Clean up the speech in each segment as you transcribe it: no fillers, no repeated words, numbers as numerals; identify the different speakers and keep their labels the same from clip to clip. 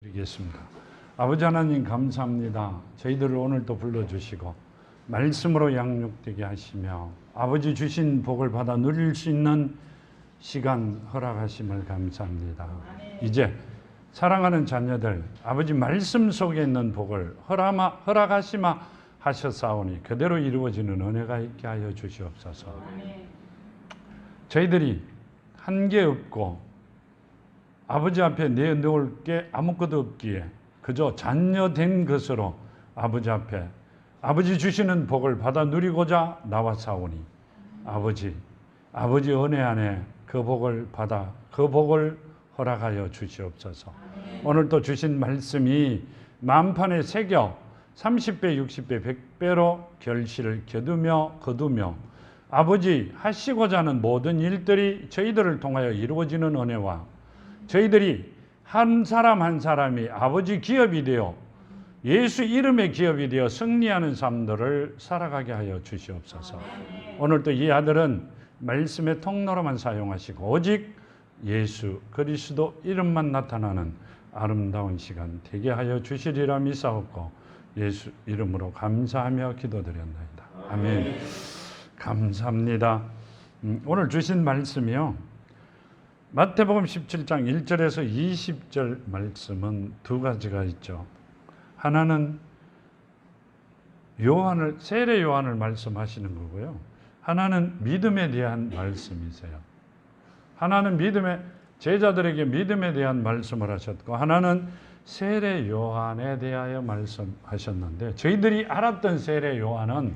Speaker 1: 드리겠습니다. 아버지 하나님 감사합니다. 저희들을 오늘 또 불러주시고 말씀으로 양육되게 하시며 아버지 주신 복을 받아 누릴 수 있는 시간 허락하심을 감사합니다. 이제 사랑하는 자녀들 아버지 말씀 속에 있는 복을 허락하시마 하셨사오니 그대로 이루어지는 은혜가 있게 하여 주시옵소서. 저희들이 한계 없고 아버지 앞에 내놓을 게 아무것도 없기에 그저 자녀된 것으로 아버지 앞에 아버지 주시는 복을 받아 누리고자 나왔사오니 아버지 은혜 안에 그 복을 받아 그 복을 허락하여 주시옵소서. 오늘 또 주신 말씀이 만판에 새겨 30배, 60배, 100배로 결실을 거두며 아버지 하시고자 하는 모든 일들이 저희들을 통하여 이루어지는 은혜와 저희들이 한 사람 한 사람이 아버지 기업이 되어 예수 이름의 기업이 되어 승리하는 삶들을 살아가게 하여 주시옵소서. 오늘도 이 아들은 말씀의 통로로만 사용하시고 오직 예수 그리스도 이름만 나타나는 아름다운 시간 되게 하여 주시리라 믿사옵고 예수 이름으로 감사하며 기도드렸나이다. 아멘. 감사합니다. 오늘 주신 말씀이요, 마태복음 17장 1절에서 20절 말씀은 두 가지가 있죠. 하나는 세례 요한을 말씀하시는 거고요. 하나는 믿음에 대한 말씀이세요. 하나는 제자들에게 믿음에 대한 말씀을 하셨고 하나는 세례 요한에 대하여 말씀하셨는데, 저희들이 알았던 세례 요한은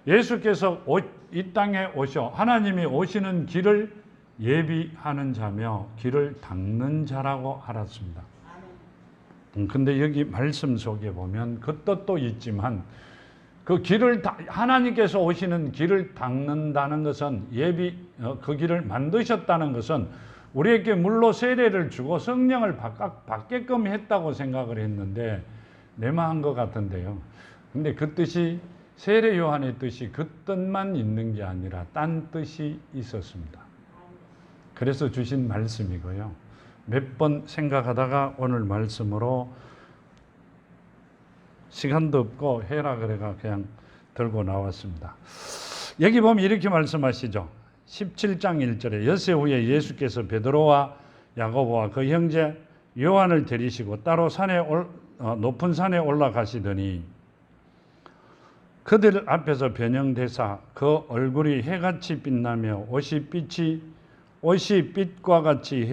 Speaker 1: 예수께서 이 땅에 오셔 하나님이 오시는 길을 예비하는 자며 길을 닦는 자라고 알았습니다. 근데 여기 말씀 속에 보면 그 뜻도 있지만 그 길을 하나님께서 오시는 길을 닦는다는 것은 그 길을 만드셨다는 것은 우리에게 물로 세례를 주고 성령을 받게끔 했다고 생각을 했는데 내마한 것 같은데요. 근데 그 뜻이 세례 요한의 뜻이 그 뜻만 있는 게 아니라 딴 뜻이 있었습니다. 그래서 주신 말씀이고요. 몇 번 생각하다가 오늘 말씀으로 시간도 없고 해라 그래가 그냥 들고 나왔습니다. 여기 보면 이렇게 말씀하시죠. 17장 1절에 엿새 후에 예수께서 베드로와 야고보와 그 형제 요한을 데리시고 따로 높은 산에 올라가시더니 그들 앞에서 변형되사 그 얼굴이 해같이 빛나며 옷이 빛과 같이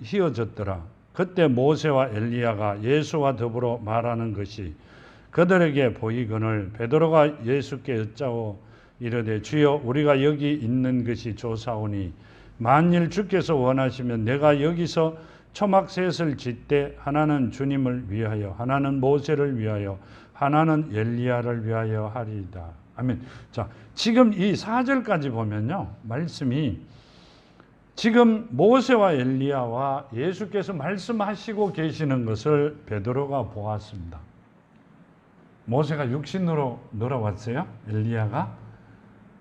Speaker 1: 휘어졌더라. 그때 모세와 엘리야가 예수와 더불어 말하는 것이 그들에게 보이거늘 베드로가 예수께 여짜오 이르되 주여 우리가 여기 있는 것이 좋사오니 만일 주께서 원하시면 내가 여기서 초막셋을 짓되 하나는 주님을 위하여 하나는 모세를 위하여 하나는 엘리야를 위하여 하리이다. 아멘. 자, 지금 이 4절까지 보면요, 말씀이 지금 모세와 엘리야와 예수께서 말씀하시고 계시는 것을 베드로가 보았습니다. 모세가 육신으로 늘어왔어요. 엘리야가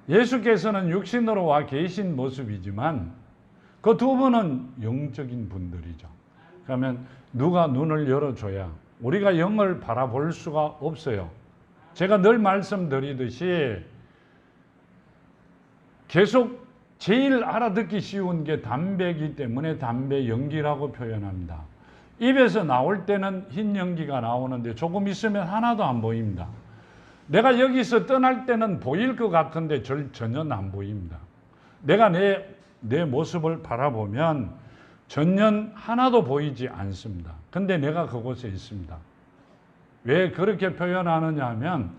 Speaker 1: 예수께서는 육신으로 와 계신 모습이지만 그 두 분은 영적인 분들이죠. 그러면 누가 눈을 열어줘야 우리가 영을 바라볼 수가 없어요. 제가 늘 말씀드리듯이 계속 제일 알아듣기 쉬운 게 담배이기 때문에 담배 연기라고 표현합니다. 입에서 나올 때는 흰 연기가 나오는데 조금 있으면 하나도 안 보입니다. 내가 여기서 떠날 때는 보일 것 같은데 전혀 안 보입니다. 내가 내 모습을 바라보면 전혀 하나도 보이지 않습니다. 근데 내가 그곳에 있습니다. 왜 그렇게 표현하느냐 하면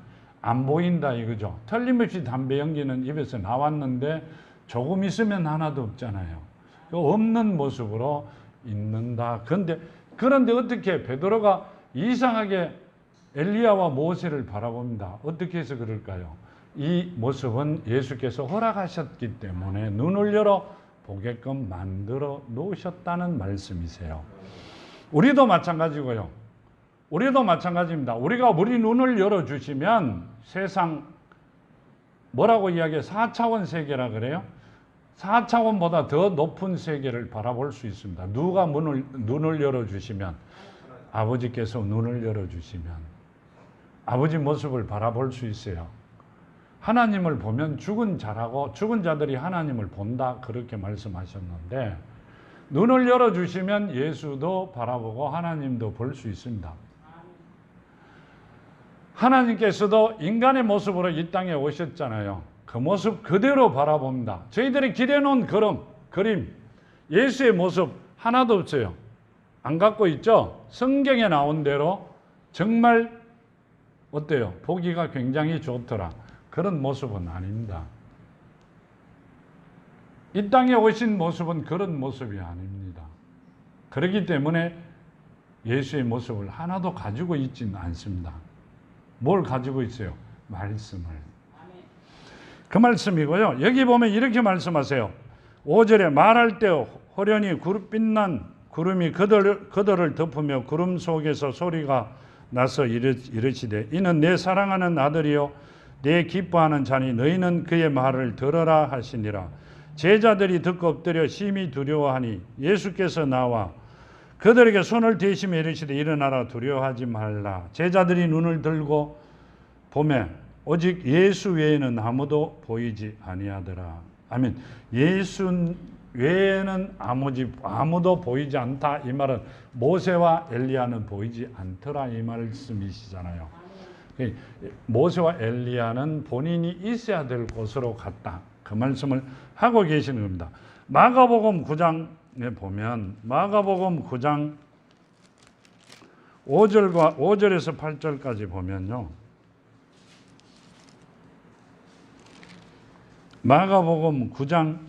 Speaker 1: 안 보인다 이거죠. 틀림없이 담배 연기는 입에서 나왔는데 조금 있으면 하나도 없잖아요. 없는 모습으로 있는다. 그런데 어떻게 베드로가 이상하게 엘리야와 모세를 바라봅니다. 어떻게 해서 그럴까요? 이 모습은 예수께서 허락하셨기 때문에 눈을 열어 보게끔 만들어 놓으셨다는 말씀이세요. 우리도 마찬가지고요. 우리도 마찬가지입니다. 우리 눈을 열어주시면 세상 뭐라고 이야기해요? 4차원 세계라 그래요? 4차원보다 더 높은 세계를 바라볼 수 있습니다. 누가 눈을 열어주시면 아버지께서 눈을 열어주시면 아버지 모습을 바라볼 수 있어요. 하나님을 보면 죽은 자라고 죽은 자들이 하나님을 본다 그렇게 말씀하셨는데 눈을 열어주시면 예수도 바라보고 하나님도 볼 수 있습니다. 하나님께서도 인간의 모습으로 이 땅에 오셨잖아요. 그 모습 그대로 바라봅니다. 저희들이 기대놓은 그림, 예수의 모습 하나도 없어요. 안 갖고 있죠? 성경에 나온 대로 정말 어때요? 보기가 굉장히 좋더라. 그런 모습은 아닙니다. 이 땅에 오신 모습은 그런 모습이 아닙니다. 그렇기 때문에 예수의 모습을 하나도 가지고 있지는 않습니다. 뭘 가지고 있어요? 말씀을. 그 말씀이고요. 여기 보면 이렇게 말씀하세요. 5절에 말할 때 호련히 빛난 구름이 그들을 덮으며 구름 속에서 소리가 나서 이르시되 이는 내 사랑하는 아들이요 내 기뻐하는 자니 너희는 그의 말을 들으라 하시니라. 제자들이 듣고 엎드려 심히 두려워하니 예수께서 나와 그들에게 손을 대시며 이르시되 일어나라 두려워하지 말라. 제자들이 눈을 들고 보매 오직 예수 외에는 아무도 보이지 아니하더라. 아멘. 예수 외에는 아무도 보이지 않다. 이 말은 모세와 엘리야는 보이지 않더라 이 말씀이시잖아요. 모세와 엘리야는 본인이 있어야 될 곳으로 갔다. 그 말씀을 하고 계시는 겁니다. 마가복음 9장에 보면 마가복음 9장 5절에서 8절까지 보면요. 마가복음 9장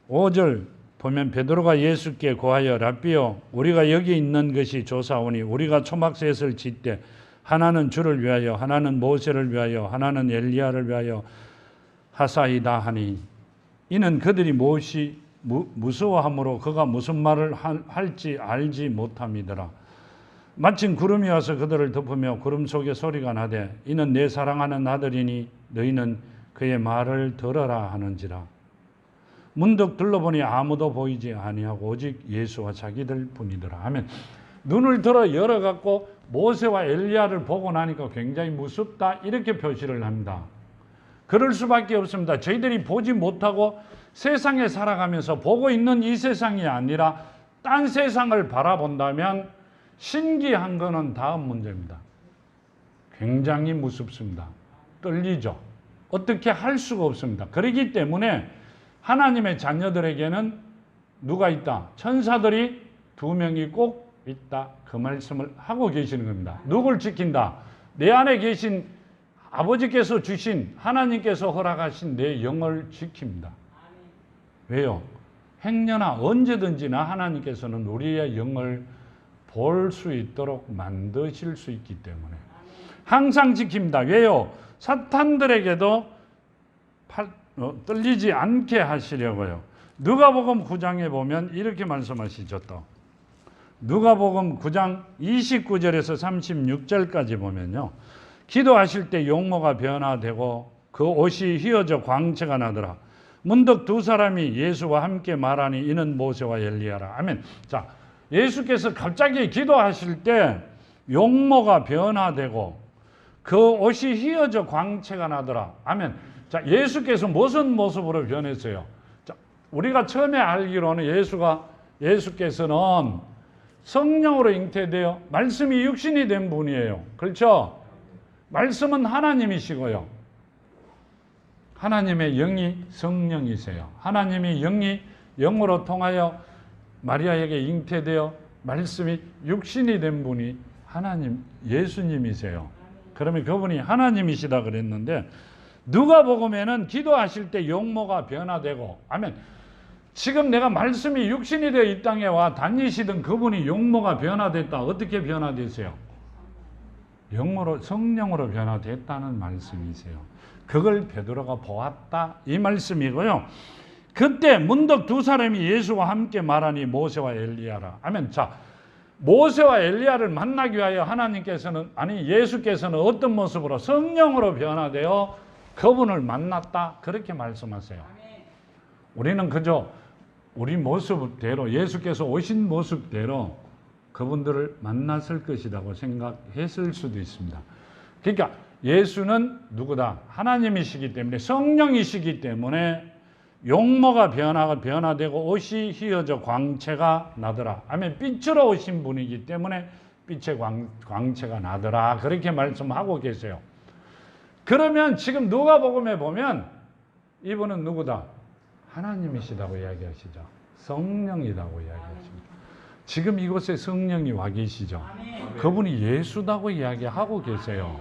Speaker 1: 5절 보면 베드로가 예수께 고하여 랍비여 우리가 여기 있는 것이 조사오니 우리가 초막셋을 짓되 하나는 주를 위하여 하나는 모세를 위하여 하나는 엘리야를 위하여 하사이다 하니 이는 그들이 무엇이 무서워함으로 그가 무슨 말을 할지 알지 못함이더라. 마침 구름이 와서 그들을 덮으며 구름 속에 소리가 나되 이는 내 사랑하는 아들이니 너희는 그의 말을 들어라 하는지라. 문득 둘러보니 아무도 보이지 아니하고 오직 예수와 자기들 뿐이더라 하면 눈을 들어 열어갖고 모세와 엘리야를 보고 나니까 굉장히 무섭다 이렇게 표시를 합니다. 그럴 수밖에 없습니다. 저희들이 보지 못하고 세상에 살아가면서 보고 있는 이 세상이 아니라 딴 세상을 바라본다면 신기한 거는 다음 문제입니다. 굉장히 무섭습니다. 떨리죠. 어떻게 할 수가 없습니다. 그렇기 때문에 하나님의 자녀들에게는 누가 있다? 천사들이 2명이 꼭 있다. 그 말씀을 하고 계시는 겁니다. 누굴 지킨다? 내 안에 계신 아버지께서 주신 하나님께서 허락하신 내 영을 지킵니다. 왜요? 행여나 언제든지나 하나님께서는 우리의 영을 볼 수 있도록 만드실 수 있기 때문에 항상 지킵니다. 왜요? 사탄들에게도 떨리지 않게 하시려고요. 누가복음 9장에 보면 이렇게 말씀하시죠. 또 누가복음 9장 29절에서 36절까지 보면요. 기도하실 때 용모가 변화되고 그 옷이 휘어져 광채가 나더라. 문득 두 사람이 예수와 함께 말하니 이는 모세와 엘리야라. 아멘. 자, 예수께서 갑자기 기도하실 때 용모가 변화되고 그 옷이 휘어져 광채가 나더라. 아멘. 자, 예수께서 무슨 모습으로 변했어요? 자, 우리가 처음에 알기로는 예수께서는 성령으로 잉태되어 말씀이 육신이 된 분이에요. 그렇죠? 말씀은 하나님이시고요. 하나님의 영이 성령이세요. 하나님이 영이 영으로 통하여 마리아에게 잉태되어 말씀이 육신이 된 분이 하나님, 예수님이세요. 그러면 그분이 하나님이시다 그랬는데 누가복음에는 기도하실 때 용모가 변화되고 아멘. 지금 내가 말씀이 육신이 되어 이 땅에 와 다니시던 그분이 용모가 변화됐다. 어떻게 변화됐어요? 영으로 성령으로 변화됐다는 말씀이세요. 그걸 베드로가 보았다 이 말씀이고요. 그때 문득 두 사람이 예수와 함께 말하니 모세와 엘리야라. 아멘. 자, 모세와 엘리야를 만나기 위하여 하나님께서는 예수께서는 어떤 모습으로 성령으로 변화되어 그분을 만났다 그렇게 말씀하세요. 우리는 그저 우리 모습대로 예수께서 오신 모습대로 그분들을 만났을 것이라고 생각했을 수도 있습니다. 그러니까 예수는 누구다? 하나님이시기 때문에, 성령이시기 때문에 용모가 변화되고 옷이 휘어져 광채가 나더라. 아멘. 빛으로 오신 분이기 때문에 빛의 광채가 나더라. 그렇게 말씀하고 계세요. 그러면 지금 누가복음에 보면 이분은 누구다? 하나님이시다고 이야기하시죠. 성령이라고 이야기하십니다. 지금 이곳에 성령이 와 계시죠. 그분이 예수다고 이야기하고 계세요.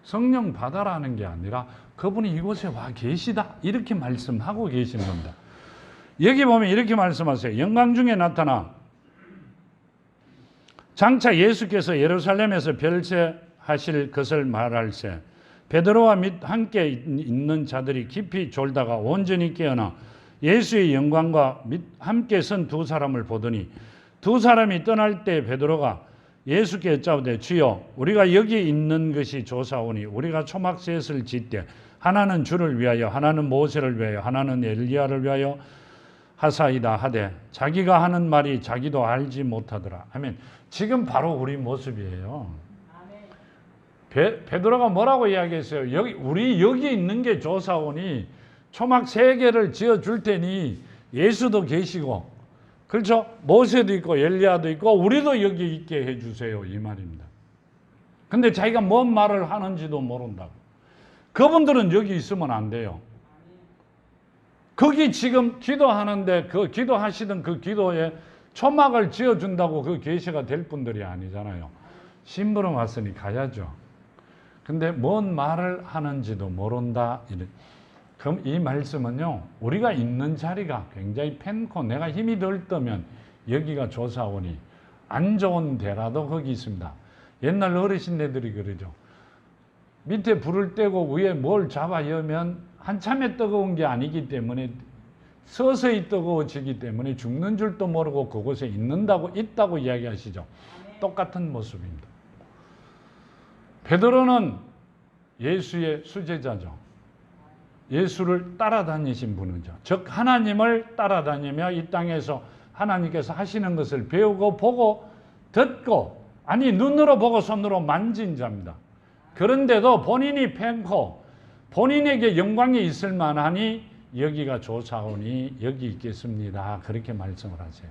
Speaker 1: 성령 받아라는 게 아니라 그분이 이곳에 와 계시다 이렇게 말씀하고 계시는 겁니다. 여기 보면 이렇게 말씀하세요. 영광 중에 나타나 장차 예수께서 예루살렘에서 별세하실 것을 말할세 베드로와 및 함께 있는 자들이 깊이 졸다가 온전히 깨어나 예수의 영광과 및 함께 선 두 사람을 보더니 두 사람이 떠날 때 베드로가 예수께 여짜오되 주여 우리가 여기 있는 것이 좋사오니 우리가 초막셋을 짓되 하나는 주를 위하여 하나는 모세를 위하여 하나는 엘리야를 위하여 하사이다 하되 자기가 하는 말이 자기도 알지 못하더라. 아멘. 지금 바로 우리 모습이에요. 베드로가 뭐라고 이야기했어요? 우리 여기 있는 게 좋사오니 초막 3개를 지어줄 테니 예수도 계시고 그렇죠? 모세도 있고 엘리야도 있고 우리도 여기 있게 해주세요 이 말입니다. 근데 자기가 뭔 말을 하는지도 모른다고. 그분들은 여기 있으면 안 돼요. 거기 지금 기도하는데 그 기도하시던 그 기도에 초막을 지어준다고 그 계시가 될 분들이 아니잖아요. 심부름 왔으니 가야죠. 근데 뭔 말을 하는지도 모른다. 그럼 이 말씀은요, 우리가 있는 자리가 굉장히 편고 내가 힘이 덜 뜨면 여기가 좋사오니 안 좋은 데라도 거기 있습니다. 옛날 어르신네들이 그러죠. 밑에 불을 떼고 위에 뭘 잡아 여면 한참에 뜨거운 게 아니기 때문에 서서히 뜨거워지기 때문에 죽는 줄도 모르고 그곳에 있다고 이야기하시죠. 똑같은 모습입니다. 베드로는 예수의 수제자죠. 예수를 따라다니신 분이죠. 즉 하나님을 따라다니며 이 땅에서 하나님께서 하시는 것을 배우고 보고 듣고 아니 눈으로 보고 손으로 만진 자입니다. 그런데도 본인이 편고 본인에게 영광이 있을 만하니 여기가 좋사오니 여기 있겠습니다. 그렇게 말씀을 하세요.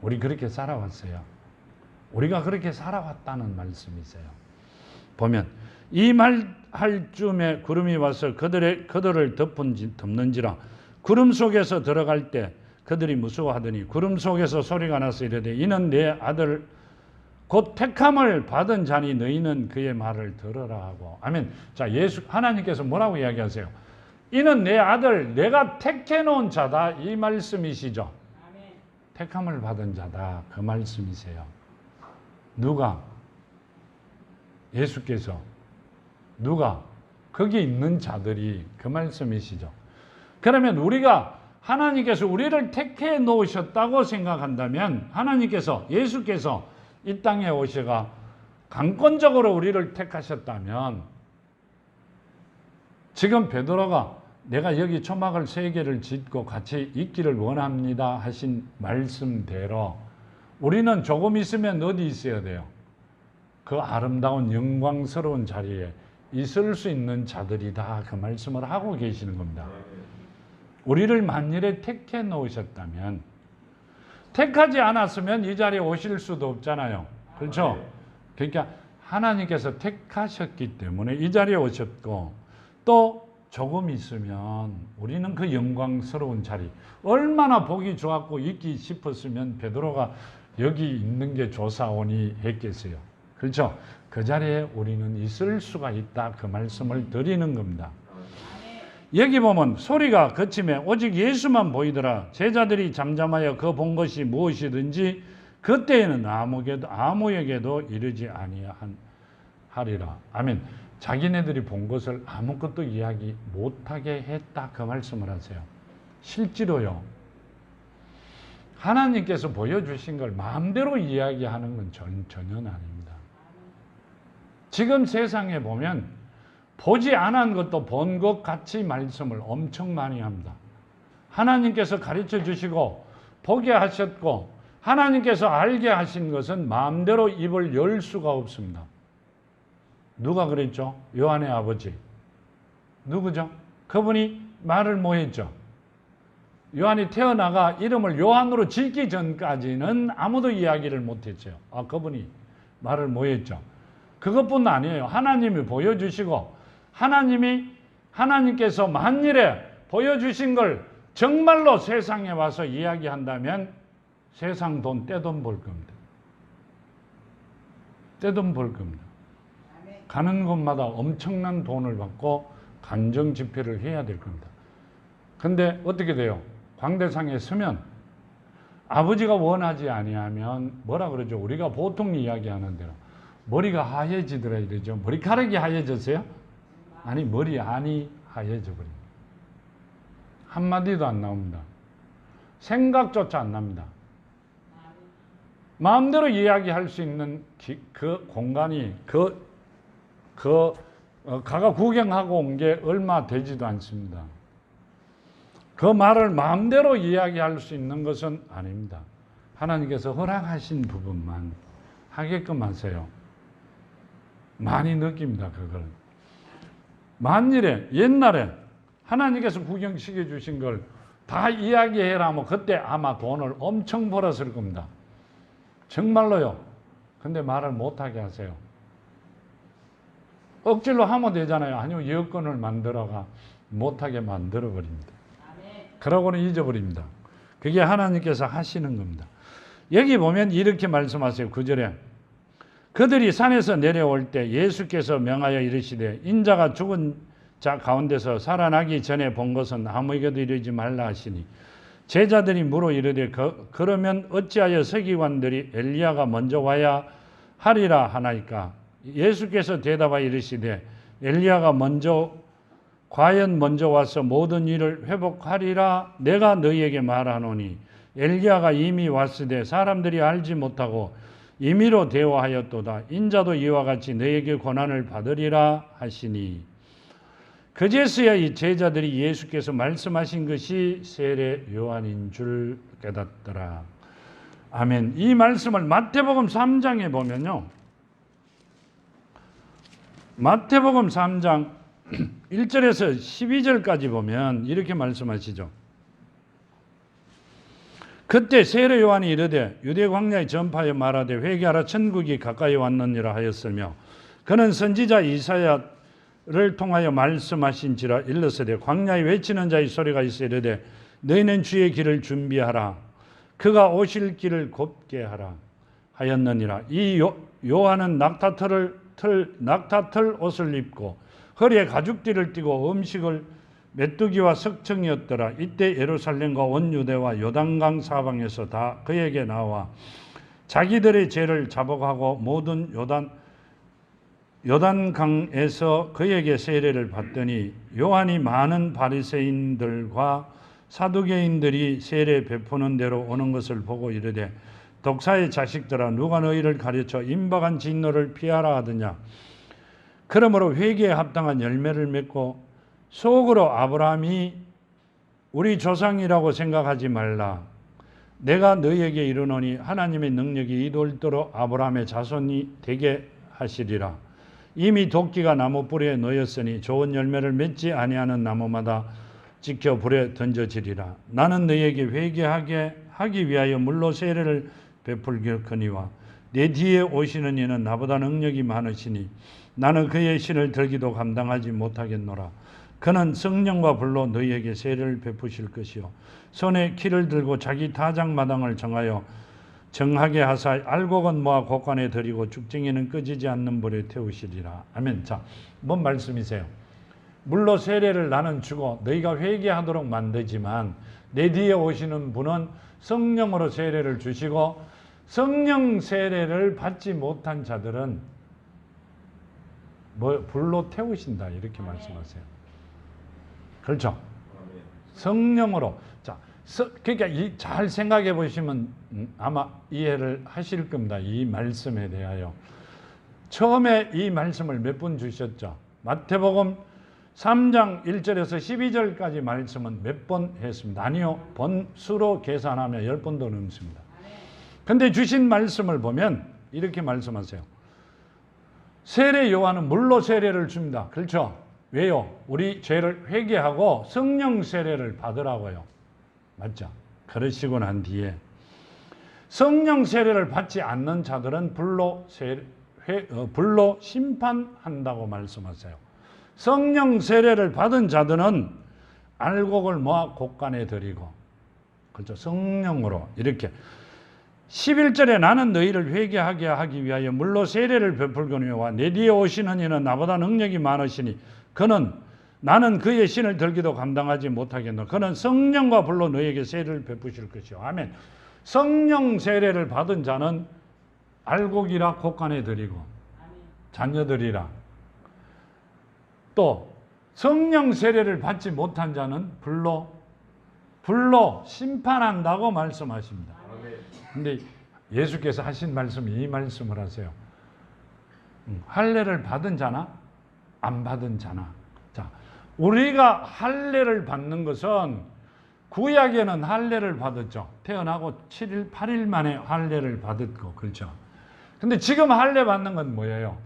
Speaker 1: 우리 그렇게 살아왔어요. 우리가 그렇게 살아왔다는 말씀이세요. 보면 이 말할 즈음에 구름이 와서 그들을 덮는지라 구름 속에서 들어갈 때 그들이 무서워하더니 구름 속에서 소리가 나서 이르되 이는 내 아들 곧 택함을 받은 자니 너희는 그의 말을 들으라 하고. 아멘. 자, 하나님께서 뭐라고 이야기하세요? 이는 내 아들 내가 택해 놓은 자다 이 말씀이시죠. 택함을 받은 자다 그 말씀이세요. 누가? 예수께서. 누가? 거기 있는 자들이 그 말씀이시죠. 그러면 우리가 하나님께서 우리를 택해 놓으셨다고 생각한다면 하나님께서 예수께서 이 땅에 오셔가 강권적으로 우리를 택하셨다면 지금 베드로가 내가 여기 초막을 3개를 짓고 같이 있기를 원합니다 하신 말씀대로 우리는 조금 있으면 어디 있어야 돼요? 그 아름다운 영광스러운 자리에 있을 수 있는 자들이다 그 말씀을 하고 계시는 겁니다. 우리를 만일에 택해 놓으셨다면 택하지 않았으면 이 자리에 오실 수도 없잖아요. 그렇죠? 그러니까 하나님께서 택하셨기 때문에 이 자리에 오셨고 또 조금 있으면 우리는 그 영광스러운 자리 얼마나 보기 좋았고 있기 싶었으면 베드로가 여기 있는 게 좋사오니 했겠어요. 그렇죠? 그 자리에 우리는 있을 수가 있다 그 말씀을 드리는 겁니다. 여기 보면 소리가 그침에 오직 예수만 보이더라. 제자들이 잠잠하여 그 본 것이 무엇이든지 그때에는 아무에게도 이르지 아니하리라. 아멘. 자기네들이 본 것을 아무것도 이야기 못하게 했다 그 말씀을 하세요. 실제로요. 하나님께서 보여주신 걸 마음대로 이야기하는 건 전혀 아닙니다. 지금 세상에 보면 보지 않은 것도 본 것 같이 말씀을 엄청 많이 합니다. 하나님께서 가르쳐 주시고 보게 하셨고 하나님께서 알게 하신 것은 마음대로 입을 열 수가 없습니다. 누가 그랬죠? 요한의 아버지. 누구죠? 그분이 말을 뭐 했죠? 요한이 태어나가 이름을 요한으로 짓기 전까지는 아무도 이야기를 못했죠. 그분이 말을 뭐 했죠? 그것뿐 아니에요. 하나님이 보여주시고 하나님께서 만일에 보여주신 걸 정말로 세상에 와서 이야기한다면 세상 돈 떼돈 벌 겁니다. 떼돈 벌 겁니다. 가는 곳마다 엄청난 돈을 받고 감정 집회를 해야 될 겁니다. 근데 어떻게 돼요? 광대상에 서면 아버지가 원하지 아니하면 뭐라 그러죠? 우리가 보통 이야기하는 대로 머리가 하얘지더라 이러죠. 머리카락이 하얘졌어요? 아니 머리 안이 하얘져 버립니다. 한마디도 안 나옵니다. 생각조차 안 납니다. 마음대로 이야기할 수 있는 그 공간이 가가 구경하고 온 게 얼마 되지도 않습니다. 그 말을 마음대로 이야기할 수 있는 것은 아닙니다. 하나님께서 허락하신 부분만 하게끔 하세요. 많이 느낍니다. 그걸. 만일에 옛날에 하나님께서 구경시켜 주신 걸 다 이야기해라 하면 그때 아마 돈을 엄청 벌었을 겁니다. 정말로요. 근데 말을 못하게 하세요. 억지로 하면 되잖아요. 아니면 여건을 만들어가 못하게 만들어버립니다. 그러고는 잊어버립니다. 그게 하나님께서 하시는 겁니다. 여기 보면 이렇게 말씀하세요. 9절에 그들이 산에서 내려올 때 예수께서 명하여 이르시되 인자가 죽은 자 가운데서 살아나기 전에 본 것은 아무에게도 이르지 말라 하시니 제자들이 물어 이르되 그러면 어찌하여 서기관들이 엘리야가 먼저 와야 하리라 하나이까? 예수께서 대답하여 이르시되 엘리야가 과연 먼저 와서 모든 일을 회복하리라 내가 너희에게 말하노니 엘리야가 이미 왔으되 사람들이 알지 못하고 임의로 대화하였도다. 인자도 이와 같이 너희에게 고난을 받으리라 하시니 그제서야 이 제자들이 예수께서 말씀하신 것이 세례 요한인 줄 깨닫더라. 아멘. 이 말씀을 마태복음 3장에 보면요. 마태복음 3장 1절에서 12절까지 보면 이렇게 말씀하시죠. 그때 세례 요한이 이르되 유대 광야에 전파하여 말하되 회개하라 천국이 가까이 왔느니라 하였으며 그는 선지자 이사야를 통하여 말씀하신지라 일렀으되 광야에 외치는 자의 소리가 있어 이르되 너희는 주의 길을 준비하라 그가 오실 길을 곱게 하라 하였느니라. 이 요한은 낙타털 옷을 입고 허리에 가죽띠를 띠고 음식을 메뚜기와 석청이었더라. 이때 예루살렘과 온 유대와 요단강 사방에서 다 그에게 나와 자기들의 죄를 자복하고 모든 요단강에서 그에게 세례를 받더니 요한이 많은 바리새인들과 사두개인들이 세례 베푸는 대로 오는 것을 보고 이르되 독사의 자식들아 누가 너희를 가르쳐 임박한 진노를 피하라 하더냐. 그러므로 회개에 합당한 열매를 맺고 속으로 아브라함이 우리 조상이라고 생각하지 말라. 내가 너희에게 이르노니 하나님의 능력이 이돌도록 아브라함의 자손이 되게 하시리라. 이미 도끼가 나무 뿌리에 놓였으니 좋은 열매를 맺지 아니하는 나무마다 지켜 불에 던져지리라. 나는 너희에게 회개하게 하기 위하여 물로 세례를 베풀겠거니와 내 뒤에 오시는 이는 나보다 능력이 많으시니 나는 그의 신을 들기도 감당하지 못하겠노라. 그는 성령과 불로 너희에게 세례를 베푸실 것이요 손에 키를 들고 자기 타작마당을 정하게 하사 알곡은 모아 곡간에 들이고 죽쟁이는 끄지지 않는 불에 태우시리라. 아멘. 자, 뭔 말씀이세요? 물로 세례를 나는 주고 너희가 회개하도록 만들지만 내 뒤에 오시는 분은 성령으로 세례를 주시고 성령 세례를 받지 못한 자들은 불로 태우신다 이렇게 말씀하세요. 그렇죠? 성령으로. 자, 그러니까 잘 생각해 보시면 아마 이해를 하실 겁니다. 이 말씀에 대하여. 처음에 이 말씀을 몇 번 주셨죠? 마태복음 3장 1절에서 12절까지 말씀은 몇 번 했습니다. 아니요. 번수로 계산하면 10번도 넘습니다. 근데 주신 말씀을 보면 이렇게 말씀하세요. 세례 요한은 물로 세례를 줍니다. 그렇죠? 왜요? 우리 죄를 회개하고 성령 세례를 받으라고요. 맞죠? 그러시고 난 뒤에 성령 세례를 받지 않는 자들은 불로 심판한다고 말씀하세요. 성령 세례를 받은 자들은 알곡을 모아 곳간에 드리고, 그렇죠? 성령으로 이렇게 11절에 나는 너희를 회개하게 하기 위하여 물로 세례를 베풀거니와 내 뒤에 오시는 이는 나보다 능력이 많으시니 나는 그의 신을 들기도 감당하지 못하겠노. 그는 성령과 불로 너희에게 세례를 베푸실 것이요. 아멘. 성령 세례를 받은 자는 알곡이라 곳간에 드리고 자녀들이라, 또 성령 세례를 받지 못한 자는 불로 심판한다고 말씀하십니다. 근데 예수께서 하신 말씀이 이 말씀을 하세요. 할례를 받은 자나 안 받은 자나. 자, 우리가 할례를 받는 것은 구약에는 할례를 받았죠. 태어나고 7일, 8일 만에 할례를 받았고, 그렇죠. 근데 지금 할례 받는 건 뭐예요?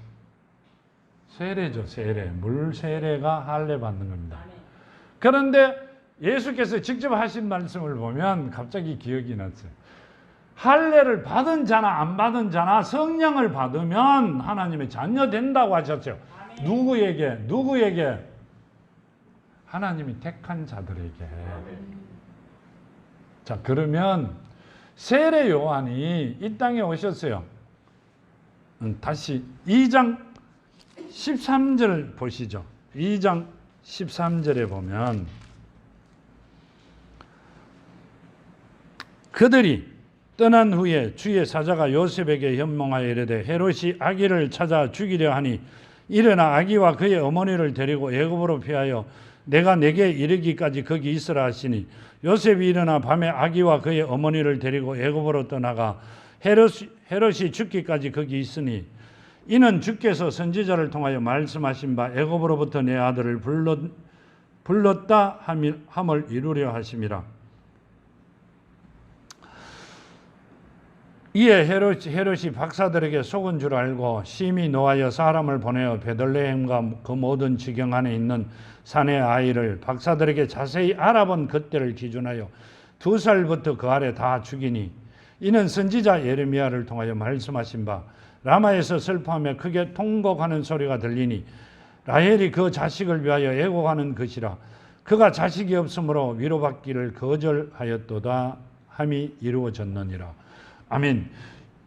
Speaker 1: 세례죠, 세례. 물 세례가 할례 받는 겁니다. 그런데 예수께서 직접 하신 말씀을 보면 갑자기 기억이 났어요. 할례를 받은 자나 안 받은 자나 성령을 받으면 하나님의 자녀 된다고 하셨어요. 누구에게? 하나님이 택한 자들에게. 자, 그러면 세례 요한이 이 땅에 오셨어요. 다시 2장 13절 보시죠. 2장 13절에 보면 그들이 떠난 후에 주의 사자가 요셉에게 현몽하여 이르되 헤롯이 아기를 찾아 죽이려 하니 일어나 아기와 그의 어머니를 데리고 애굽으로 피하여 내가 내게 이르기까지 거기 있으라 하시니 요셉이 일어나 밤에 아기와 그의 어머니를 데리고 애굽으로 떠나가 헤롯이 죽기까지 거기 있으니 이는 주께서 선지자를 통하여 말씀하신 바 애굽으로부터 내 아들을 불렀다 함을 이루려 하심이라. 이에 헤롯이 박사들에게 속은 줄 알고 심히 노하여 사람을 보내어 베들레헴과 그 모든 지경 안에 있는 산의 아이를 박사들에게 자세히 알아본 그때를 기준하여 2살부터 그 아래 다 죽이니 이는 선지자 예레미야를 통하여 말씀하신 바 라마에서 슬퍼하며 크게 통곡하는 소리가 들리니 라헬이 그 자식을 위하여 애곡하는 것이라. 그가 자식이 없으므로 위로받기를 거절하였도다 함이 이루어졌느니라. 아멘.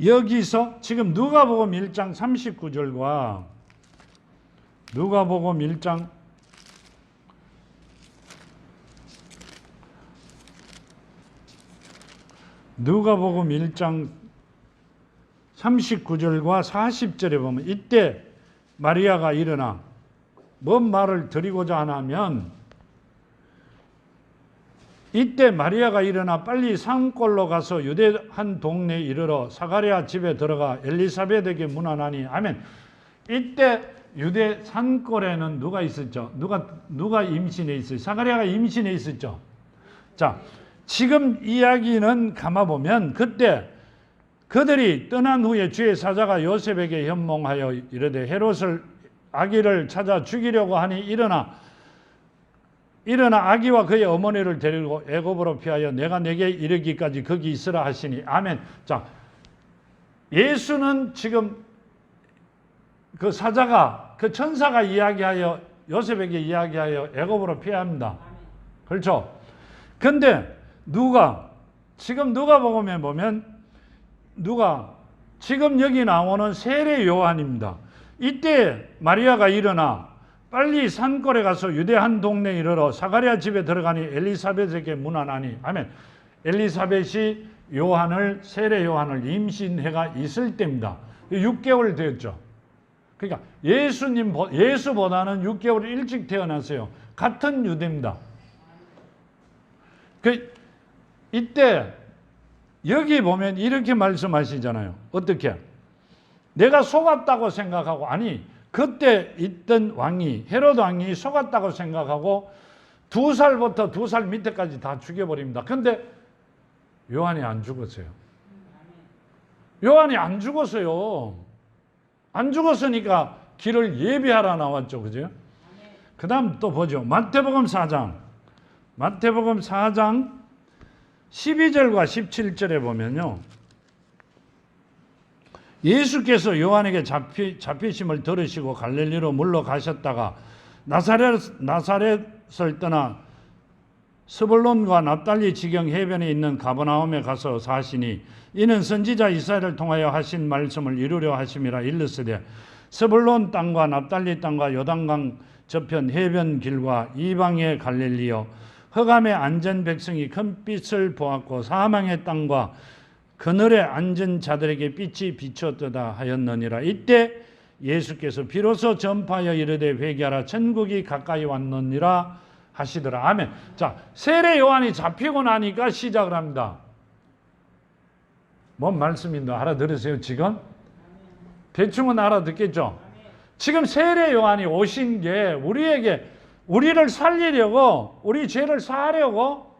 Speaker 1: 여기서 지금 누가복음 1장 39절과 누가복음 1장 39절과 40절에 보면 이때 마리아가 일어나 뭔 말을 드리고자 하냐면 이때 마리아가 일어나 빨리 산골로 가서 유대 한 동네에 이르러 사가랴 집에 들어가 엘리사벳에게 문안하니 아멘. 이때 유대 산골에는 누가 있었죠? 누가 임신해 있어요? 사가랴가 임신해 있었죠. 자, 지금 이야기는 감아보면 그때 그들이 떠난 후에 주의 사자가 요셉에게 현몽하여 이르되 헤롯을 아기를 찾아 죽이려고 하니 일어나 아기와 그의 어머니를 데리고 애굽으로 피하여 내가 내게 이르기까지 거기 있으라 하시니 아멘. 자, 예수는 지금 그 사자가 그 천사가 이야기하여 요셉에게 이야기하여 애굽으로 피합니다. 그렇죠? 근데 지금 누가복음에 보면 지금 여기 나오는 세례 요한입니다. 이때 마리아가 일어나 빨리 산골에 가서 유대 한 동네에 이르러 사가랴 집에 들어가니 엘리사벳에게 문안하니 아멘. 엘리사벳이 세례 요한을 임신해가 있을 때입니다. 6개월 되었죠. 그러니까 예수보다는 6개월 일찍 태어났어요. 같은 유대입니다. 이때 여기 보면 이렇게 말씀하시잖아요. 어떻게? 내가 속았다고 생각하고 그때 있던 헤롯 왕이 속았다고 생각하고 2살부터 2살 밑에까지 다 죽여버립니다. 근데 요한이 안 죽었어요. 요한이 안 죽었어요. 안 죽었으니까 길을 예비하라 나왔죠. 그죠? 그 다음 또 보죠. 마태복음 4장. 마태복음 4장 12절과 17절에 보면요. 예수께서 요한에게 잡히심을 들으시고 갈릴리로 물러가셨다가 나사렛을 떠나 스불론과 납달리 지경 해변에 있는 가버나움에 가서 사시니 이는 선지자 이사야를 통하여 하신 말씀을 이루려 하심이라. 일렀으되 스불론 땅과 납달리 땅과 요단강 저편 해변 길과 이방의 갈릴리여 흑암에 앉은 백성이 큰 빛을 보았고 사망의 땅과 그늘에 앉은 자들에게 빛이 비쳤도다 하였느니라. 이때 예수께서 비로소 전파하여 이르되 회개하라 천국이 가까이 왔느니라 하시더라. 아멘. 자, 세례 요한이 잡히고 나니까 시작을 합니다. 뭔 말씀인지 알아들으세요? 지금? 대충은 알아듣겠죠? 지금 세례 요한이 오신 게 우리를 살리려고, 우리 죄를 사하려고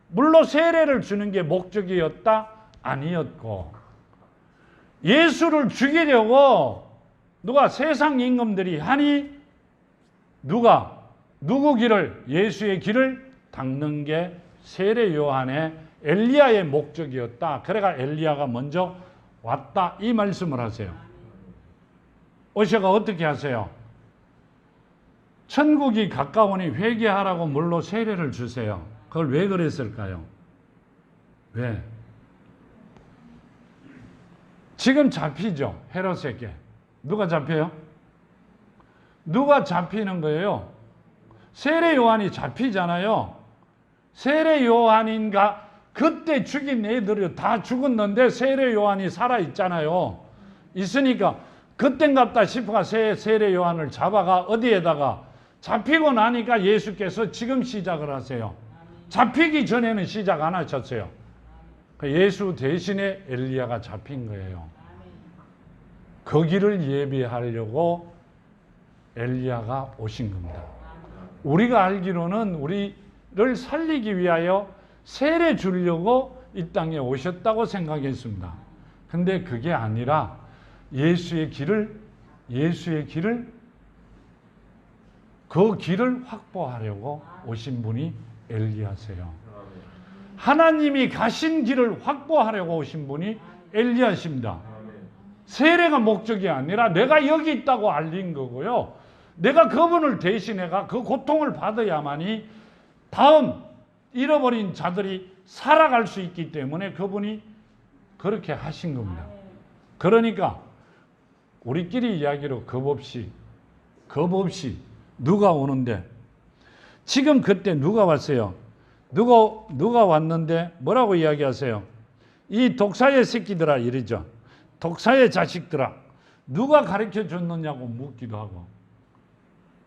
Speaker 1: 물로 세례를 주는 게 목적이었다? 아니었고, 예수를 죽이려고 누가 세상 임금들이 하니 누구 길을, 예수의 길을 닦는 게 세례 요한의 엘리야의 목적이었다. 그래가 엘리야가 먼저 왔다 이 말씀을 하세요. 오셔가 어떻게 하세요? 천국이 가까우니 회개하라고 물로 세례를 주세요. 그걸 왜 그랬을까요? 왜? 지금 잡히죠. 헤롯에게. 누가 잡혀요? 누가 잡히는 거예요? 세례 요한이 잡히잖아요. 세례 요한인가 그때 죽인 애들이 다 죽었는데 세례 요한이 살아있잖아요. 있으니까 그땐갑다 싶어가 세례 요한을 잡아가 어디에다가 잡히고 나니까 예수께서 지금 시작을 하세요. 잡히기 전에는 시작 안 하셨어요. 예수 대신에 엘리야가 잡힌 거예요. 거기를 예비하려고 엘리야가 오신 겁니다. 우리가 알기로는 우리를 살리기 위하여 세례 주려고 이 땅에 오셨다고 생각했습니다. 근데 그게 아니라 예수의 길을 그 길을 확보하려고 오신 분이 엘리야세요. 하나님이 가신 길을 확보하려고 오신 분이 엘리야십니다. 세례가 목적이 아니라 내가 여기 있다고 알린 거고요. 내가 그분을 대신해가 그 고통을 받아야만이 다음 잃어버린 자들이 살아갈 수 있기 때문에 그분이 그렇게 하신 겁니다. 그러니까 우리끼리 이야기로 겁 없이 누가 오는데 지금 그때 누가 왔어요? 누가 왔는데 뭐라고 이야기하세요? 이 독사의 새끼들아 이러죠. 독사의 자식들아 누가 가르쳐 줬느냐고 묻기도 하고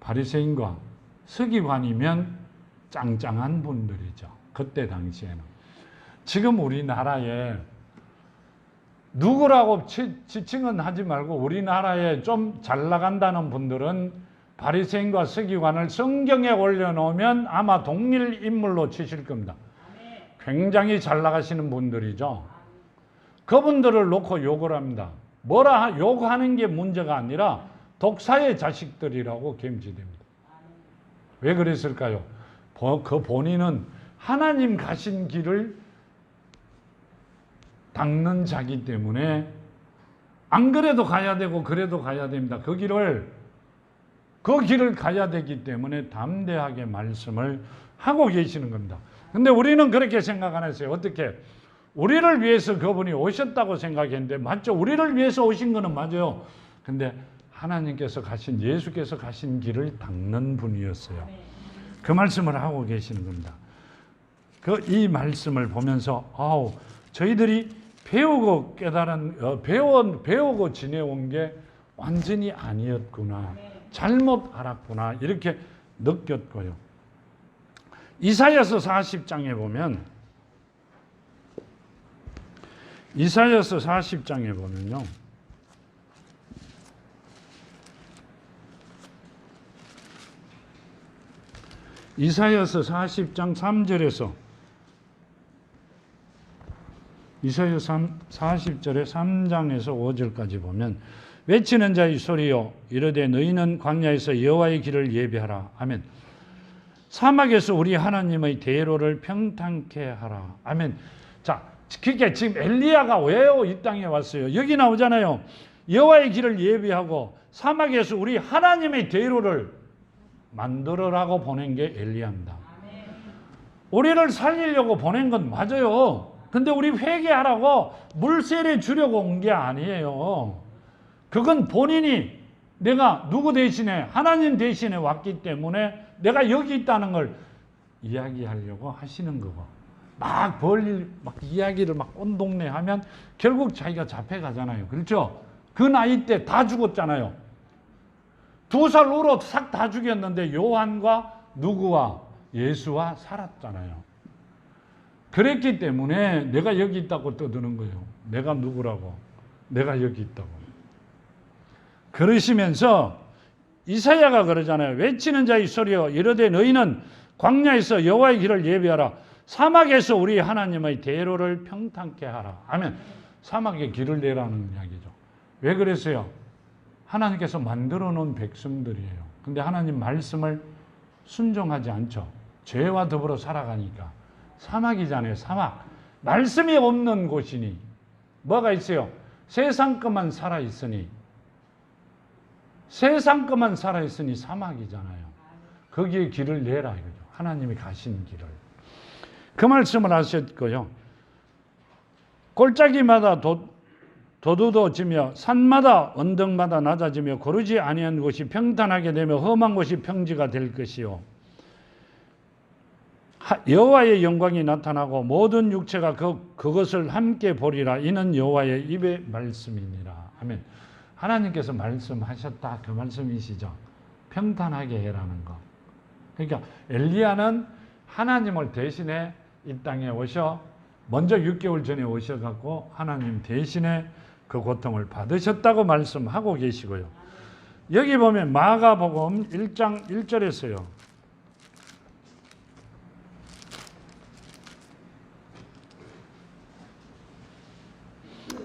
Speaker 1: 바리새인과 서기관이면 짱짱한 분들이죠. 그때 당시에는. 지금 우리나라에 누구라고 지칭은 하지 말고 우리나라에 좀 잘 나간다는 분들은 바리새인과 서기관을 성경에 올려놓으면 아마 동일 인물로 치실 겁니다. 굉장히 잘 나가시는 분들이죠. 그분들을 놓고 욕을 합니다. 욕하는 게 문제가 아니라 독사의 자식들이라고 gem지됩니다. 왜 그랬을까요? 그 본인은 하나님 가신 길을 닦는 자기 때문에 안 그래도 가야 되고 그래도 가야 됩니다. 그 길을 가야 되기 때문에 담대하게 말씀을 하고 계시는 겁니다. 근데 우리는 그렇게 생각 안 했어요. 어떻게? 우리를 위해서 그분이 오셨다고 생각했는데 맞죠? 우리를 위해서 오신 거는 맞아요. 근데 하나님께서 가신 예수께서 가신 길을 닦는 분이었어요. 그 말씀을 하고 계시는 겁니다. 이 말씀을 보면서 저희들이 배우고 배우고 지내온 게 완전히 아니었구나. 잘못 알았구나. 이렇게 느꼈고요. 이사야서 40장에 보면 이사야서 40장에 보면요. 이사야서 40장 3절에서 이사야 40절에 3장에서 5절까지 보면 외치는 자의 소리요 이르되 너희는 광야에서 여호와의 길을 예비하라. 아멘. 사막에서 우리 하나님의 대로를 평탄케 하라. 아멘. 자, 그러니까 지금 엘리야가 왜요 이 땅에 왔어요? 여기 나오잖아요. 여호와의 길을 예비하고 사막에서 우리 하나님의 대로를 만들어라고 보낸 게 엘리야입니다. 우리를 살리려고 보낸 건 맞아요. 근데 우리 회개하라고 물세례 주려고 온 게 아니에요. 그건 본인이 내가 누구 대신에 하나님 대신에 왔기 때문에 내가 여기 있다는 걸 이야기하려고 하시는 거고, 막 이야기를 막 온 동네 하면 결국 자기가 잡혀가잖아요. 그렇죠? 그 나이 때 다 죽었잖아요. 2살 후로 싹 다 죽였는데 요한과 누구와 예수와 살았잖아요. 그랬기 때문에 내가 여기 있다고 떠드는 거예요. 내가 누구라고? 내가 여기 있다고. 그러시면서 이사야가 그러잖아요. 외치는 자의 소리여 이르되 너희는 광야에서 여호와의 길을 예비하라. 사막에서 우리 하나님의 대로를 평탄케 하라. 아멘. 사막에 길을 내라는 이야기죠. 왜 그랬어요? 하나님께서 만들어 놓은 백성들이에요. 근데 하나님 말씀을 순종하지 않죠. 죄와 더불어 살아가니까. 사막이잖아요. 사막. 말씀이 없는 곳이니 뭐가 있어요? 세상 것만 살아있으니 사막이잖아요. 거기에 길을 내라 이거죠. 하나님이 가신 길을. 그 말씀을 하셨고요. 골짜기마다 도두어지며 산마다 언덕마다 낮아지며 고르지 아니한 곳이 평탄하게 되며 험한 곳이 평지가 될 것이요. 여호와의 영광이 나타나고 모든 육체가 그것을 함께 보리라. 이는 여호와의 입의 말씀이니라. 아멘. 하나님께서 말씀하셨다. 그 말씀이시죠. 평탄하게 해라는 거. 그러니까 엘리야는 하나님을 대신해 이 땅에 오셔 먼저 6개월 전에 오셔갖고 하나님 대신에 그 고통을 받으셨다고 말씀하고 계시고요. 여기 보면 마가복음 1장 1절에서요.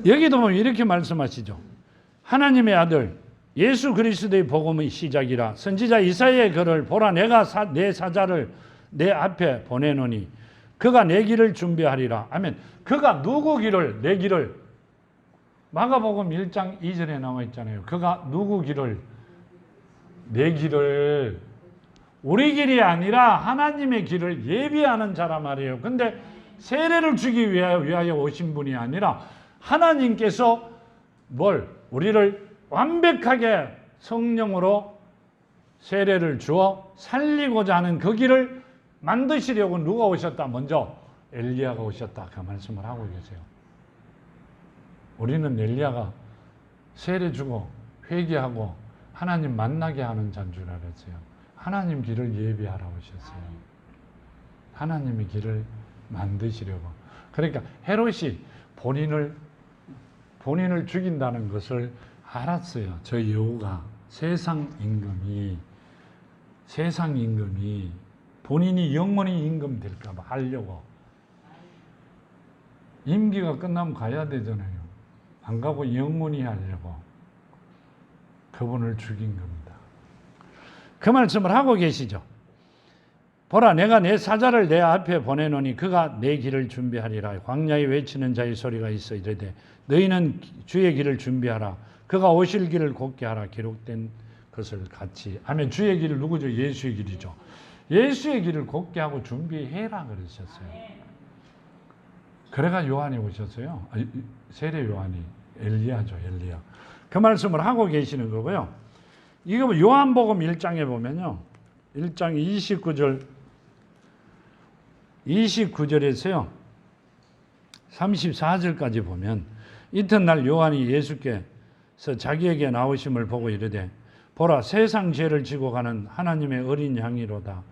Speaker 1: 여기도 보면 이렇게 말씀하시죠. 하나님의 아들 예수 그리스도의 복음의 시작이라. 선지자 이사야의 글을 보라. 내가 내 사자를 내 앞에 보내노니 그가 내 길을 준비하리라. 아멘. 그가 누구 길을? 내 길을. 마가복음 1장 2절에 나와 있잖아요. 그가 누구 길을? 내 길을. 우리 길이 아니라 하나님의 길을 예비하는 자란 말이에요. 근데 세례를 주기 위하여 오신 분이 아니라 하나님께서 우리를 완벽하게 성령으로 세례를 주어 살리고자 하는 그 길을 만드시려고 누가 오셨다? 먼저 엘리야가 오셨다. 그 말씀을 하고 계세요. 우리는 엘리야가 세례 주고 회개하고 하나님 만나게 하는 자인 줄 알았어요. 하나님 길을 예비하러 오셨어요. 하나님의 길을 만드시려고. 그러니까 헤롯이 본인을 죽인다는 것을 알았어요. 저 여우가 세상 임금이 본인이 영원히 임금 될까 봐 하려고. 임기가 끝나면 가야 되잖아요. 안 가고 영원히 하려고 그분을 죽인 겁니다. 그 말씀을 하고 계시죠. 보라 내가 내 사자를 내 앞에 보내노니 그가 내 길을 준비하리라. 광야에 외치는 자의 소리가 있어 이르되 너희는 주의 길을 준비하라. 그가 오실 길을 곧게 하라. 기록된 것을 같이. 아멘. 주의 길을 누구죠? 예수의 길이죠. 예수의 길을 곧게 하고 준비해라 그러셨어요. 그래가 요한이 오셨어요. 세례 요한이. 엘리야죠. 엘리야. 그 말씀을 하고 계시는 거고요. 이거 요한복음 1장에 보면요. 1장 29절에서요. 34절까지 보면 이튿날 요한이 예수께서 자기에게 나오심을 보고 이르되 보라 세상 죄를 지고 가는 하나님의 어린 양이로다.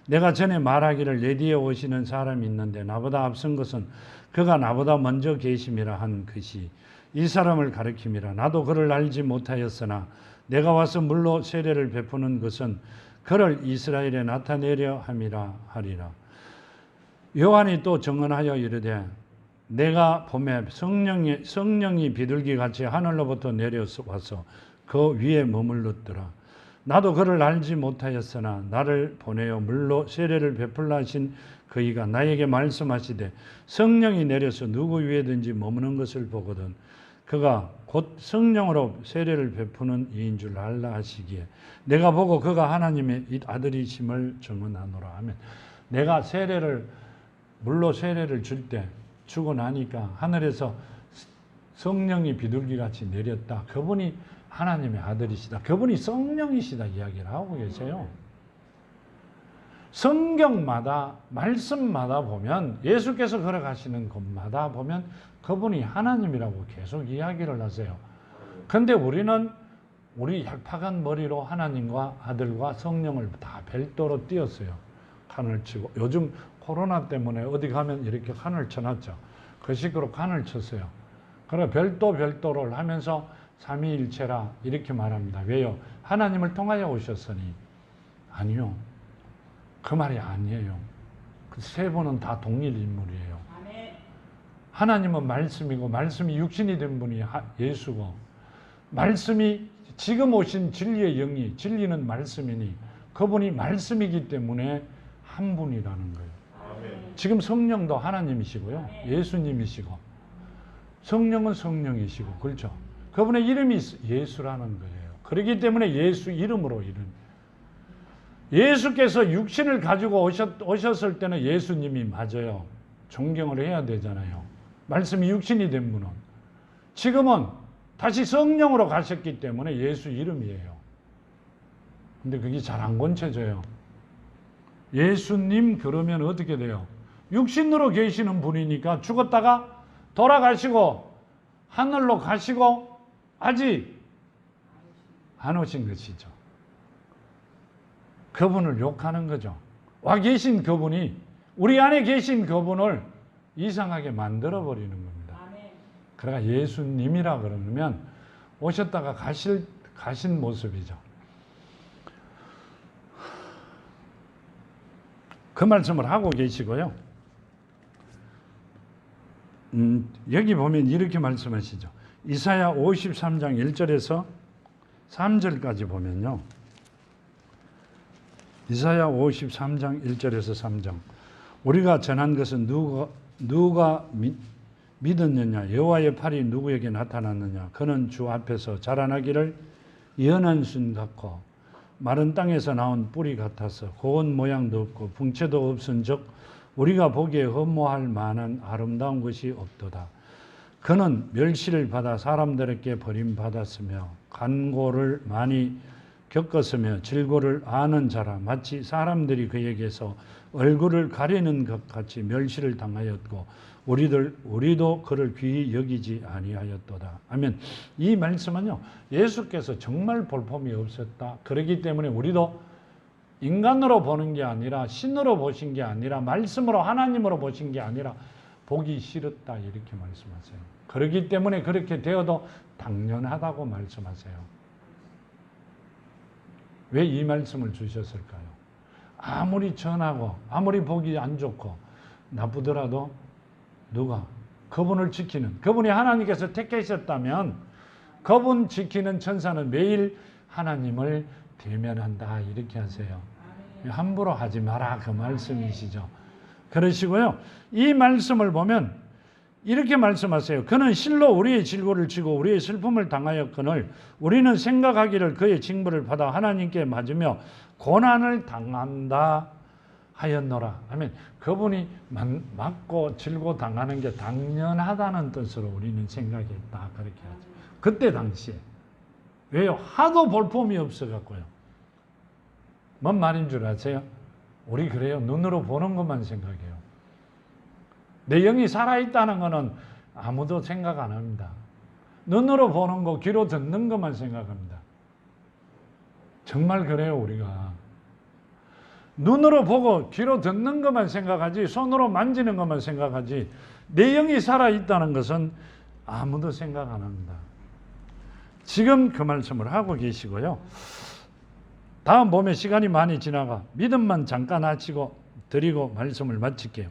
Speaker 1: 내가 전에 말하기를 내 뒤에 오시는 사람이 있는데 나보다 앞선 것은 그가 나보다 먼저 계심이라 한 것이 이 사람을 가리킴이라. 나도 그를 알지 못하였으나 내가 와서 물로 세례를 베푸는 것은 그를 이스라엘에 나타내려 함이라 하리라. 요한이 또 증언하여 이르되 내가 봄에 성령이 비둘기같이 하늘로부터 내려와서 그 위에 머물렀더라. 나도 그를 알지 못하였으나 나를 보내어 물로 세례를 베풀라 하신 그이가 나에게 말씀하시되 성령이 내려서 누구 위에든지 머무는 것을 보거든 그가 곧 성령으로 세례를 베푸는 이인 줄 알라 하시기에 내가 보고 그가 하나님의 아들이심을 증언하노라 하면, 내가 물로 세례를 줄 때 주고 나니까 하늘에서 성령이 비둘기같이 내렸다. 그분이 하나님의 아들이시다. 그분이 성령이시다 이야기를 하고 계세요. 성경마다 말씀마다 보면, 예수께서 걸어가시는 곳마다 보면 그분이 하나님이라고 계속 이야기를 하세요. 그런데 우리는 우리 얄팍한 머리로 하나님과 아들과 성령을 다 별도로 띄었어요. 칸을 치고. 요즘 코로나 때문에 어디 가면 이렇게 칸을 쳐놨죠. 그 식으로 칸을 쳤어요. 그래 별도를 하면서 삼위일체라 이렇게 말합니다. 왜요? 하나님을 통하여 오셨으니. 아니요. 그 말이 아니에요. 그 세 분은 다 동일 인물이에요. 하나님은 말씀이고 말씀이 육신이 된 분이 예수고, 말씀이 지금 오신 진리의 영이, 진리는 말씀이니 그분이 말씀이기 때문에 한 분이라는 거예요. 지금 성령도 하나님이시고요. 예수님이시고, 성령은 성령이시고, 그렇죠? 그분의 이름이 예수라는 거예요. 그렇기 때문에 예수 이름으로 예수께서 육신을 가지고 오셨을 때는 예수님이 맞아요. 존경을 해야 되잖아요. 말씀이 육신이 된 분은. 지금은 다시 성령으로 가셨기 때문에 예수 이름이에요. 근데 그게 잘 안 권쳐져요. 예수님 그러면 어떻게 돼요? 육신으로 계시는 분이니까 죽었다가 돌아가시고 하늘로 가시고 아직 안 오신 것이죠. 그분을 욕하는 거죠. 와 계신 그분이, 우리 안에 계신 그분을 이상하게 만들어버리는 겁니다. 그러니까 예수님이라 그러면 오셨다가 가신 모습이죠. 그 말씀을 하고 계시고요. 여기 보면 이렇게 말씀하시죠. 이사야 53장 1절에서 3절까지 보면요. 이사야 53장 1절에서 3장. 우리가 전한 것은 누가 믿었느냐? 여호와의 팔이 누구에게 나타났느냐? 그는 주 앞에서 자라나기를 연한 순 같고 마른 땅에서 나온 뿌리 같아서 고운 모양도 없고 풍채도 없은즉 우리가 보기에 흠모할 만한 아름다운 것이 없도다. 그는 멸시를 받아 사람들에게 버림받았으며 간고를 많이 겪었으며 질고를 아는 자라. 마치 사람들이 그에게서 얼굴을 가리는 것 같이 멸시를 당하였고 우리도 그를 귀히 여기지 아니하였도다. 아멘. 이 말씀은요, 예수께서 정말 볼품이 없었다. 그렇기 때문에 우리도 인간으로 보는 게 아니라 신으로 보신 게 아니라 말씀으로 하나님으로 보신 게 아니라 보기 싫었다 이렇게 말씀하세요. 그렇기 때문에 그렇게 되어도 당연하다고 말씀하세요. 왜 이 말씀을 주셨을까요? 아무리 천하고 아무리 보기 안 좋고 나쁘더라도 누가? 그분을 지키는, 그분이 하나님께서 택하셨다면 그분 지키는 천사는 매일 하나님을 대면한다 이렇게 하세요. 함부로 하지 마라 그 말씀이시죠. 그러시고요. 이 말씀을 보면 이렇게 말씀하세요. 그는 실로 우리의 질고를 지고 우리의 슬픔을 당하였거늘 우리는 생각하기를 그의 징벌을 받아 하나님께 맞으며 고난을 당한다 하였노라 하면, 그분이 맞고 질고 당하는 게 당연하다는 뜻으로 우리는 생각했다 그렇게 하죠. 그때 당시에. 왜요? 하도 볼품이 없어갖고요. 뭔 말인 줄 아세요? 우리 그래요. 눈으로 보는 것만 생각해요. 내 영이 살아있다는 것은 아무도 생각 안 합니다. 눈으로 보는 거, 귀로 듣는 것만 생각합니다. 정말 그래요, 우리가. 눈으로 보고 귀로 듣는 것만 생각하지, 손으로 만지는 것만 생각하지, 내 영이 살아있다는 것은 아무도 생각 안 합니다. 지금 그 말씀을 하고 계시고요. 다음 보면 시간이 많이 지나가 믿음만 잠깐 하시고 드리고 말씀을 마칠게요.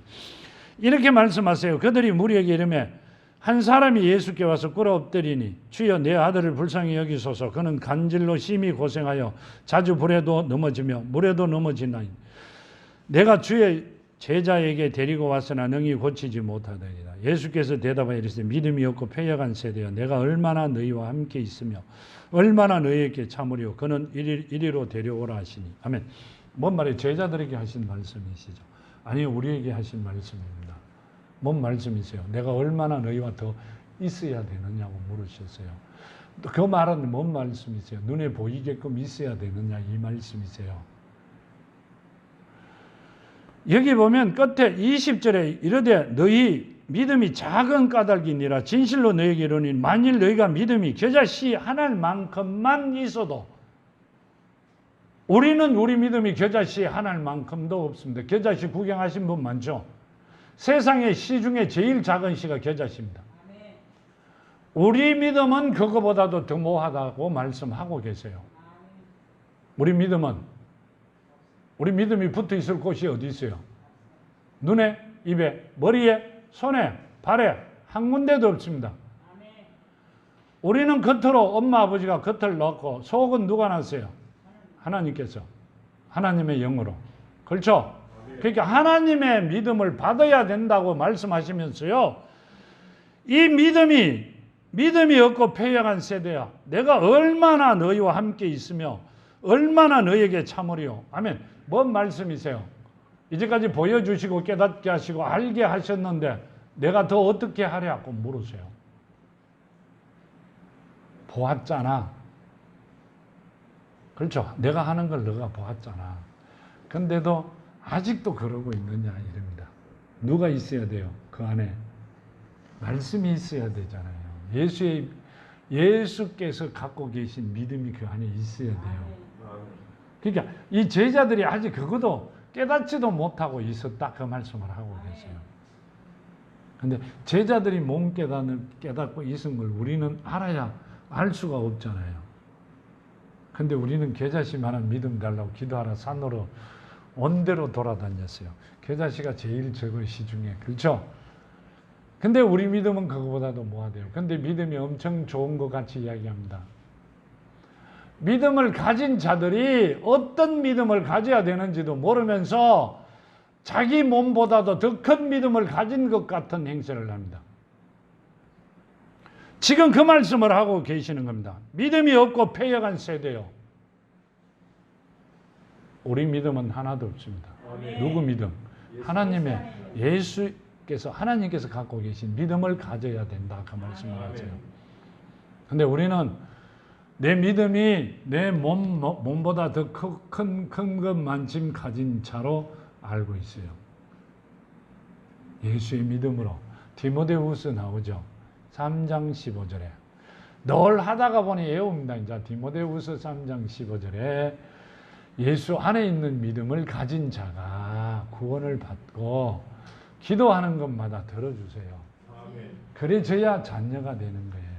Speaker 1: 이렇게 말씀하세요. 그들이 무리에게 이르매 한 사람이 예수께 와서 꿇어 엎드리니 주여 내 아들을 불쌍히 여기소서. 그는 간질로 심히 고생하여 자주 불에도 넘어지며 물에도 넘어지나니 내가 주의 제자에게 데리고 왔으나 능히 고치지 못하더니라. 예수께서 대답하여 이르시되 믿음이 없고 패역한 세대여 내가 얼마나 너희와 함께 있으며 얼마나 너희에게 참으리요. 그는 이리로 데려오라 하시니. 아멘. 뭔 말이에요? 제자들에게 하신 말씀이시죠? 아니요, 우리에게 하신 말씀입니다. 뭔 말씀이세요? 내가 얼마나 너희와 더 있어야 되느냐고 물으셨어요. 그 말은 뭔 말씀이세요? 눈에 보이게끔 있어야 되느냐 이 말씀이세요. 여기 보면 끝에 20절에 이르되 너희 믿음이 작은 까닭이니라 진실로 너희에게 이르니 만일 너희가 믿음이 겨자씨 하나만큼만 있어도 우리는 우리 믿음이 겨자씨 하나만큼도 없습니다. 겨자씨 구경하신 분 많죠? 세상의 씨 중에 제일 작은 씨가 겨자씨입니다. 우리 믿음은 그거보다도 더 모하다고 말씀하고 계세요. 우리 믿음이 붙어 있을 곳이 어디 있어요? 눈에, 입에, 머리에, 손에, 발에 한 군데도 없습니다. 우리는 겉으로 엄마 아버지가 겉을 넣고 속은 누가 났어요? 하나님께서. 하나님의 영으로. 그렇죠? 그러니까 하나님의 믿음을 받아야 된다고 말씀하시면서요. 이 믿음이 없고 패역한 세대야. 내가 얼마나 너희와 함께 있으며 얼마나 너희에게 참으리요. 아멘. 뭔 말씀이세요? 이제까지 보여주시고 깨닫게 하시고 알게 하셨는데 내가 더 어떻게 하랴고 물으세요. 보았잖아. 그렇죠? 내가 하는 걸 너가 보았잖아. 근데도 아직도 그러고 있느냐 이럽니다. 누가 있어야 돼요? 그 안에 말씀이 있어야 되잖아요. 예수께서 갖고 계신 믿음이 그 안에 있어야 돼요. 그러니까 이 제자들이 아직 그것도 깨닫지도 못하고 있었다 그 말씀을 하고 계세요. 근데 제자들이 몸 깨닫고 있은 걸 우리는 알아야 알 수가 없잖아요. 근데 우리는 겨자씨만한 믿음 달라고 기도하러 산으로 온데로 돌아다녔어요. 겨자씨가 제일 적은 씨 중에. 그렇죠? 근데 우리 믿음은 그거보다도 뭐하대요? 근데 믿음이 엄청 좋은 것 같이 이야기합니다. 믿음을 가진 자들이 어떤 믿음을 가져야 되는지도 모르면서 자기 몸보다도 더 큰 믿음을 가진 것 같은 행세를 합니다. 지금 그 말씀을 하고 계시는 겁니다. 믿음이 없고 패역한 세대요. 우리 믿음은 하나도 없습니다. 누구 믿음? 하나님의 하나님께서 갖고 계신 믿음을 가져야 된다 그 말씀을 하세요. 근데 우리는 내 믿음이 내 몸보다 더 큰 것만큼 가진 자로 알고 있어요. 예수의 믿음으로. 디모데후서 나오죠. 3장 15절에. 늘 하다가 보니 외웁니다. 이제 디모데후서 3장 15절에 예수 안에 있는 믿음을 가진 자가 구원을 받고 기도하는 것마다 들어주세요. 그래져야 자녀가 되는 거예요.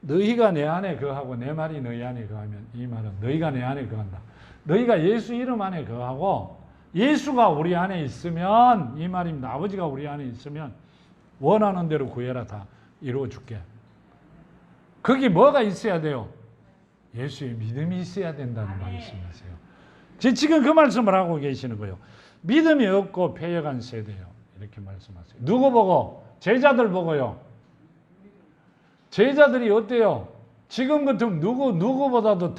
Speaker 1: 너희가 내 안에 거하고 내 말이 너희 안에 거하면 이 말은 너희가 내 안에 거한다. 너희가 예수 이름 안에 거하고 예수가 우리 안에 있으면 이 말입니다. 아버지가 우리 안에 있으면 원하는 대로 구해라 다 이루어 줄게. 거기 뭐가 있어야 돼요? 예수의 믿음이 있어야 된다는 말씀이세요. 지금 그 말씀을 하고 계시는 거예요. 믿음이 없고 패역한 세대요. 이렇게 말씀하세요. 누구 보고? 제자들 보고요. 제자들이 어때요? 지금 같으면 누구보다도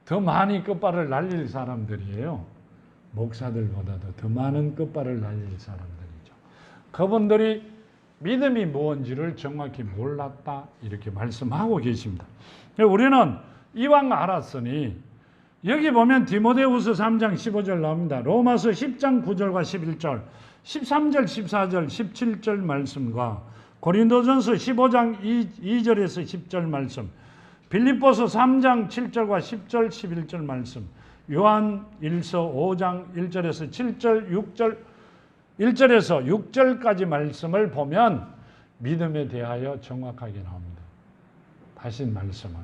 Speaker 1: 더 많이 끝발을 날릴 사람들이에요. 목사들보다도 더 많은 끝발을 날릴 사람들이죠. 그분들이 믿음이 뭔지를 정확히 몰랐다 이렇게 말씀하고 계십니다. 우리는 이왕 알았으니 여기 보면 디모데후서 3장 15절 나옵니다. 로마서 10장 9절과 11절, 13절, 14절, 17절 말씀과 고린도전서 15장 2절에서 10절 말씀, 빌립보서 3장 7절과 10절, 11절 말씀, 요한 1서 5장 1절에서 7절, 6절, 1절에서 6절까지 말씀을 보면 믿음에 대하여 정확하게 나옵니다. 다시 말씀을.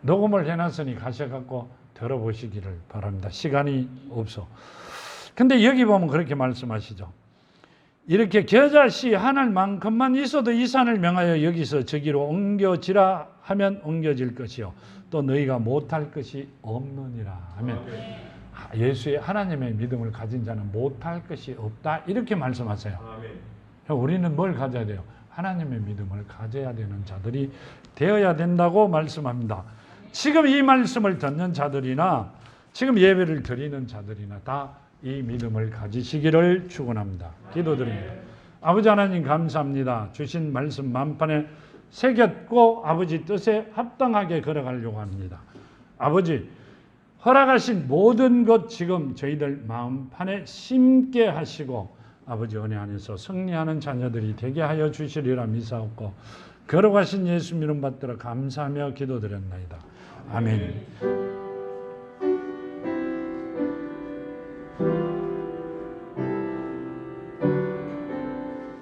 Speaker 1: 녹음을 해놨으니 가셔갖고 들어보시기를 바랍니다. 시간이 없어. 근데 여기 보면 그렇게 말씀하시죠. 이렇게 겨자씨 하늘만큼만 있어도 이 산을 명하여 여기서 저기로 옮겨지라 하면 옮겨질 것이요 또 너희가 못할 것이 없느니라 하면 예수의 하나님의 믿음을 가진 자는 못할 것이 없다 이렇게 말씀하세요. 우리는 뭘 가져야 돼요? 하나님의 믿음을 가져야 되는 자들이 되어야 된다고 말씀합니다. 지금 이 말씀을 듣는 자들이나 지금 예배를 드리는 자들이나 다 이 믿음을 가지시기를 축원합니다. 기도드립니다. 아버지 하나님 감사합니다. 주신 말씀 만판에 새겼고 아버지 뜻에 합당하게 걸어가려고 합니다. 아버지 허락하신 모든 것 지금 저희들 마음판에 심게 하시고 아버지 은혜 안에서 승리하는 자녀들이 되게 하여 주시리라 믿사옵고 걸어가신 예수 이름 받들어 감사하며 기도드렸나이다. 아멘.